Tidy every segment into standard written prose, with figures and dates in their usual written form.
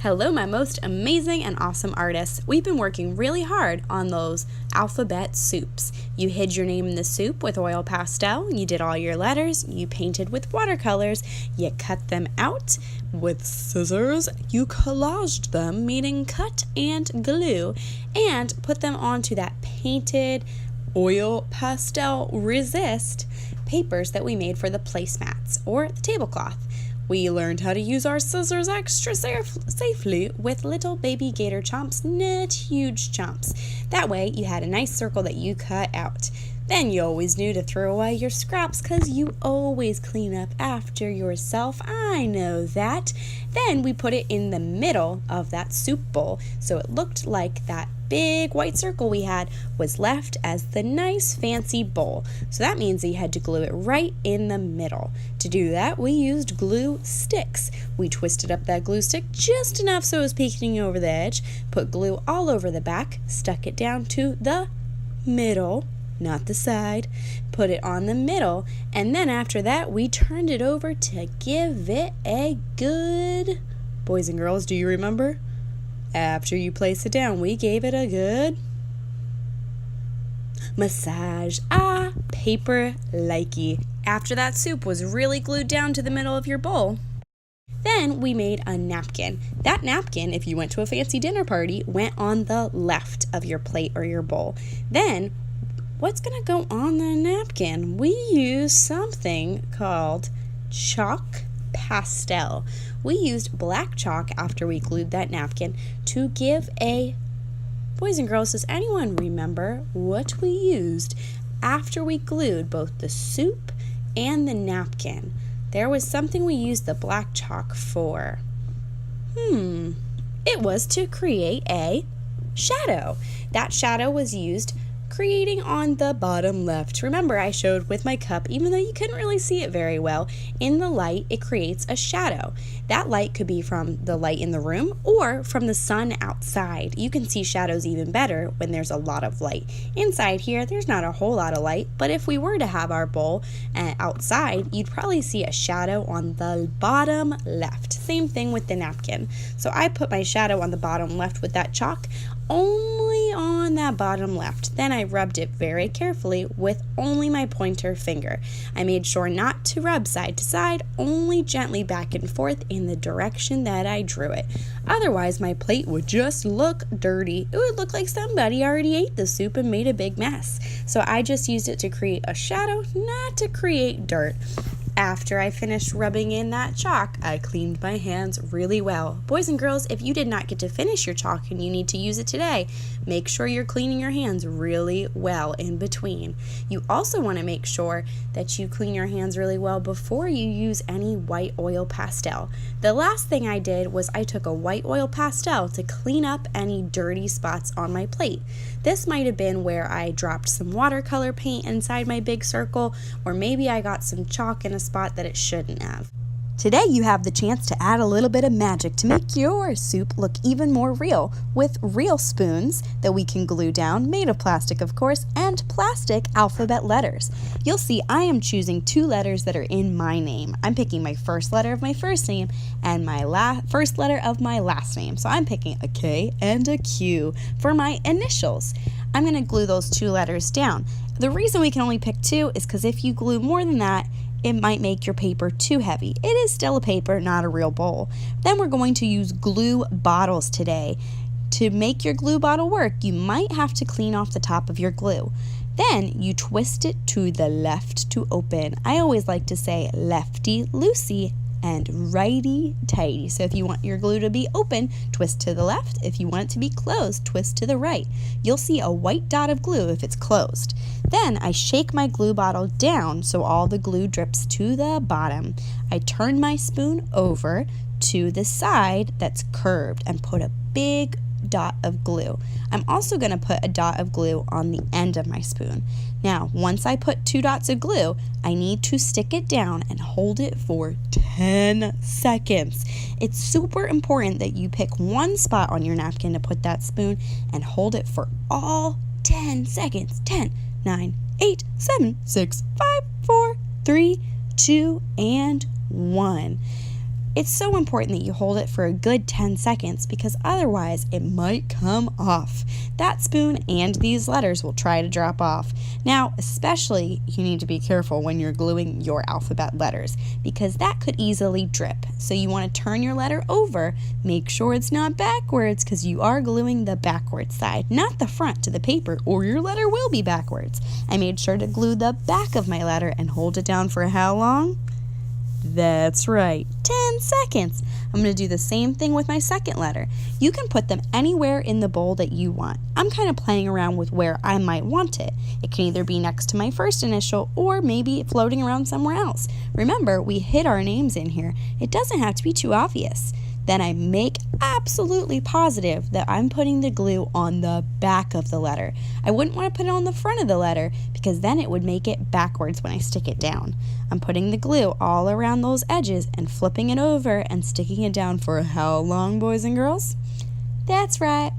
Hello, my most amazing and awesome artists. We've been working really hard on those alphabet soups. You hid your name in the soup with oil pastel, you did all your letters, you painted with watercolors, you cut them out with scissors, you collaged them, meaning cut and glue, and put them onto that painted oil pastel resist papers that we made for the placemats or the tablecloth. We learned how to use our scissors extra safely with little baby gator chomps, not huge chomps. That way you had a nice circle that you cut out. Then you always knew to throw away your scraps because you always clean up after yourself. I know that. Then we put it in the middle of that soup bowl so it looked like that big white circle we had was left as the nice fancy bowl. So that means that you had to glue it right in the middle. To do that, we used glue sticks. We twisted up that glue stick just enough so it was peeking over the edge, put glue all over the back, stuck it down to the middle, not the side, put it on the middle, and then after that we turned it over to give it a good, boys and girls, do you remember? After you place it down, we gave it a good massage. Paper likey. After that soup was really glued down to the middle of your bowl, then we made a napkin. That napkin, if you went to a fancy dinner party, went on the left of your plate or your bowl. Then what's going to go on the napkin? We use something called chalk pastel. We used black chalk after we glued that napkin to give a, boys and girls, does anyone remember what we used after we glued both the soup and the napkin? There was something we used the black chalk for. It was to create a shadow. That shadow was used creating on the bottom left. Remember, I showed with my cup, even though you couldn't really see it very well, in the light it creates a shadow. That light could be from the light in the room or from the sun outside. You can see shadows even better when there's a lot of light. Inside here, there's not a whole lot of light, but if we were to have our bowl outside, you'd probably see a shadow on the bottom left. Same thing with the napkin. So I put my shadow on the bottom left with that chalk, only on that bottom left. Then I rubbed it very carefully with only my pointer finger. I made sure not to rub side to side, only gently back and forth in the direction that I drew it. Otherwise, my plate would just look dirty. It would look like somebody already ate the soup and made a big mess. So I just used it to create a shadow, not to create dirt. After I finished rubbing in that chalk, I cleaned my hands really well. Boys and girls, if you did not get to finish your chalk and you need to use it today, make sure you're cleaning your hands really well in between. You also want to make sure that you clean your hands really well before you use any white oil pastel. The last thing I did was I took a white oil pastel to clean up any dirty spots on my plate. This might have been where I dropped some watercolor paint inside my big circle, or maybe I got some chalk in a spot that it shouldn't have. Today you have the chance to add a little bit of magic to make your soup look even more real with real spoons that we can glue down, made of plastic of course, and plastic alphabet letters. You'll see I am choosing 2 letters that are in my name. I'm picking my first letter of my first name and my first letter of my last name. So I'm picking a K and a Q for my initials. I'm going to glue those 2 letters down. The reason we can only pick 2 is because if you glue more than that, it might make your paper too heavy. It is still a paper, not a real bowl. Then we're going to use glue bottles today. To make your glue bottle work, you might have to clean off the top of your glue. Then you twist it to the left to open. I always like to say lefty loosey and righty tighty. So if you want your glue to be open, twist to the left. If you want it to be closed, twist to the right. You'll see a white dot of glue if it's closed. Then I shake my glue bottle down so all the glue drips to the bottom. I turn my spoon over to the side that's curved and put a big dot of glue. I'm also going to put a dot of glue on the end of my spoon. Now, once I put 2 dots of glue, I need to stick it down and hold it for 10 seconds. It's super important that you pick one spot on your napkin to put that spoon and hold it for all 10 seconds. 10, 9, 8, 7, 6, 5, 4, 3, 2, and 1. It's so important that you hold it for a good 10 seconds because otherwise it might come off. That spoon and these letters will try to drop off. Now, especially you need to be careful when you're gluing your alphabet letters because that could easily drip. So you want to turn your letter over, make sure it's not backwards because you are gluing the backwards side, not the front to the paper, or your letter will be backwards. I made sure to glue the back of my letter and hold it down for how long? That's right, 10 seconds. I'm going to do the same thing with my second letter. You can put them anywhere in the bowl that you want. I'm kind of playing around with where I might want it. It can either be next to my first initial or maybe floating around somewhere else. Remember, we hid our names in here. It doesn't have to be too obvious. Then I make absolutely positive that I'm putting the glue on the back of the letter. I wouldn't want to put it on the front of the letter because then it would make it backwards when I stick it down. I'm putting the glue all around those edges and flipping it over and sticking it down for how long, boys and girls? That's right.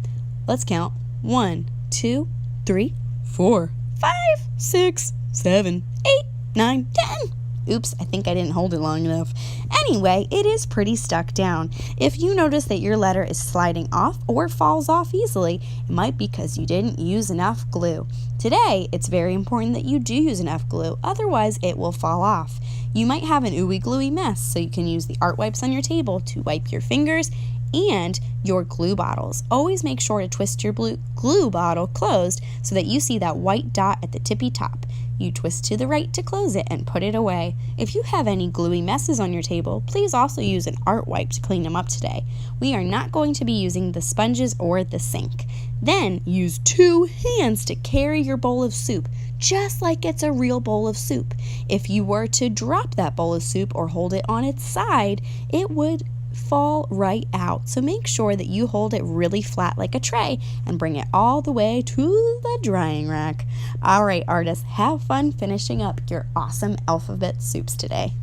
Let's count. 1, 2, 3, 4, 5, 6, 7, 8, 9, 10. Oops, I think I didn't hold it long enough. Anyway, it is pretty stuck down. If you notice that your letter is sliding off or falls off easily, it might be because you didn't use enough glue. Today, it's very important that you do use enough glue, otherwise it will fall off. You might have an ooey gluey mess, so you can use the art wipes on your table to wipe your fingers and your glue bottles. Always make sure to twist your glue bottle closed so that you see that white dot at the tippy top. You twist to the right to close it and put it away. If you have any gluey messes on your table, please also use an art wipe to clean them up today. We are not going to be using the sponges or the sink. Then use 2 hands to carry your bowl of soup, just like it's a real bowl of soup. If you were to drop that bowl of soup or hold it on its side, it would fall right out. So make sure that you hold it really flat like a tray and bring it all the way to the drying rack. All right, artists, have fun finishing up your awesome alphabet soups today.